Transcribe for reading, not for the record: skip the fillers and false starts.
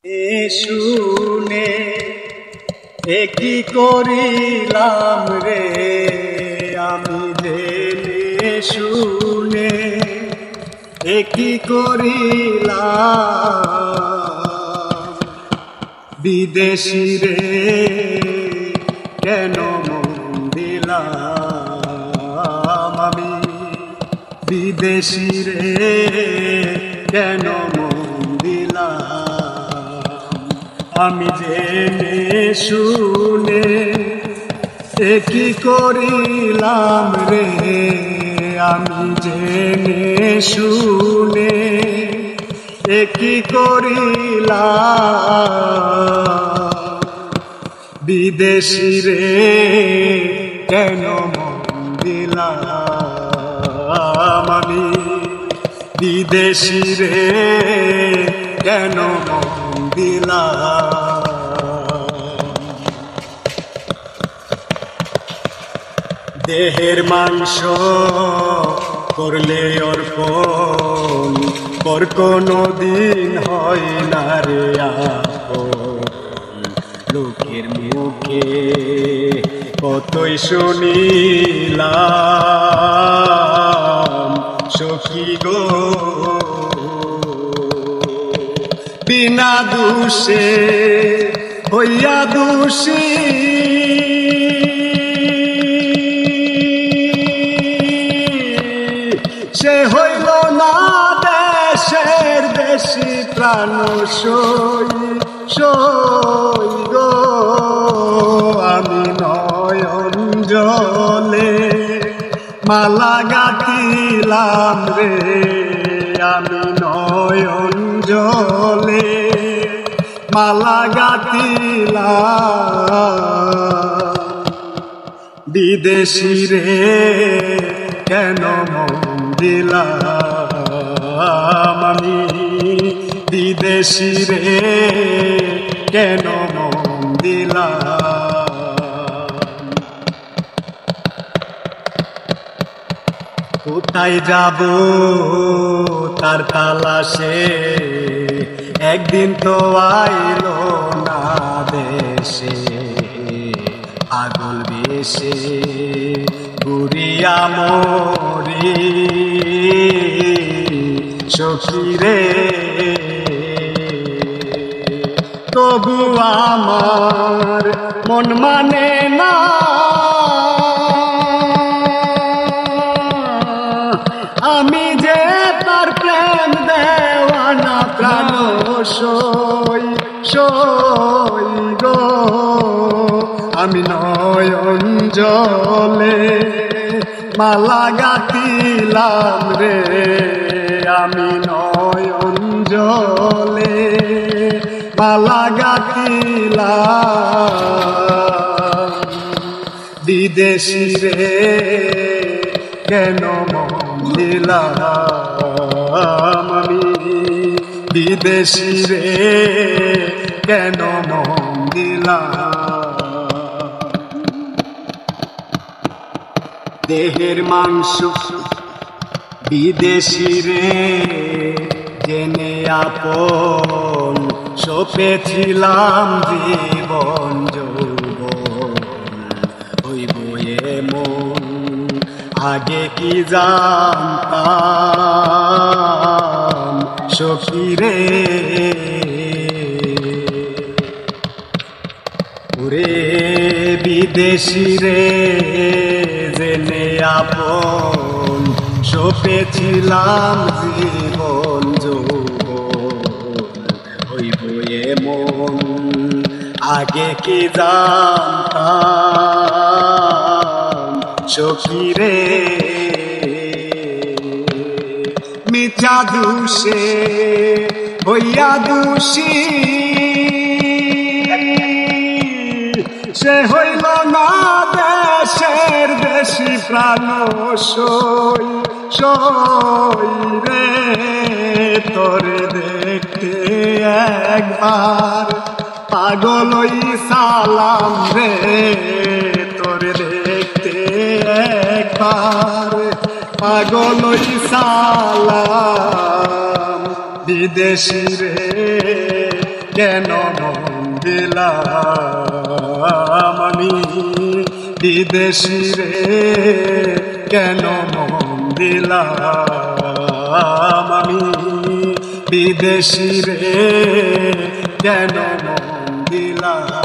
শুনে কি করিলাম রে আমি জেনে শুনে কি করিলাম বিদেশি রে কেন মন দিলাম আমি বিদেশি রে কেন মন দিলাম আমি জেনে শুনে কি করিলাম রে আমি জেনে শুনে কি করিলাম বিদেশি রে কেন মন দিলাম আমি বিদেশি রে কেন মন দিলাম দেহের মাংস করলে অর্পণ পর কোনো দিন হয় না রে আপন লোকের মুখে কতই শুনিলাম সখী গো বিনা দোষে হইয়া দোষী সে হইল না দেশের বেশি প্রাণ সই সই গো আমি নয়ন জলে মালা গাঁথিলাম রে আমি নয়ন জলে মালা গাঁথিলাম বিদেশি রে কেন মন দিলাম আমি বিদেশি রে কেন মন দিলাম কোথায় যাব তার তালাশে একদিন তো আইলো না দেশে পাগল বেশে ঘুরিয়া মরি সখী রে তবু আমার মন মানে না আমি যে তার প্রেম দেওয়ানা প্রাণ সই সই গো আমি নয়ন জলে মালা গাঁথিলাম রে আমি নয়ন জলে মালা গাঁথিলাম বিদেশি রে কেন মন দিলাম আমি বিদেশি রে কেন মন দিলাম দেহের মাংস বিদেশি রে জেনে আপন সপেছিলাম জীবন যৌবন হইব এমন আগে কি জানতাম সখী রে ওরে বিদেশি রে জেনে আপন সপেছিলাম জীবন যৌবন হইব এমন আগে কি জানতাম সখী রে মিথ্যা দোষে হইয়া দোষী সে হইল না দেশের বেশি প্রাণ সই সই রে তোরে দেখতে একবার পাগল সালাম রে তোরে দেখতে একবার পাগল সালাম বিদেশি রে কেন মন দিলাম আমি বিদেশি রে, কেন মন দিলাম আমি বিদেশি রে, কেন মন দিলাম।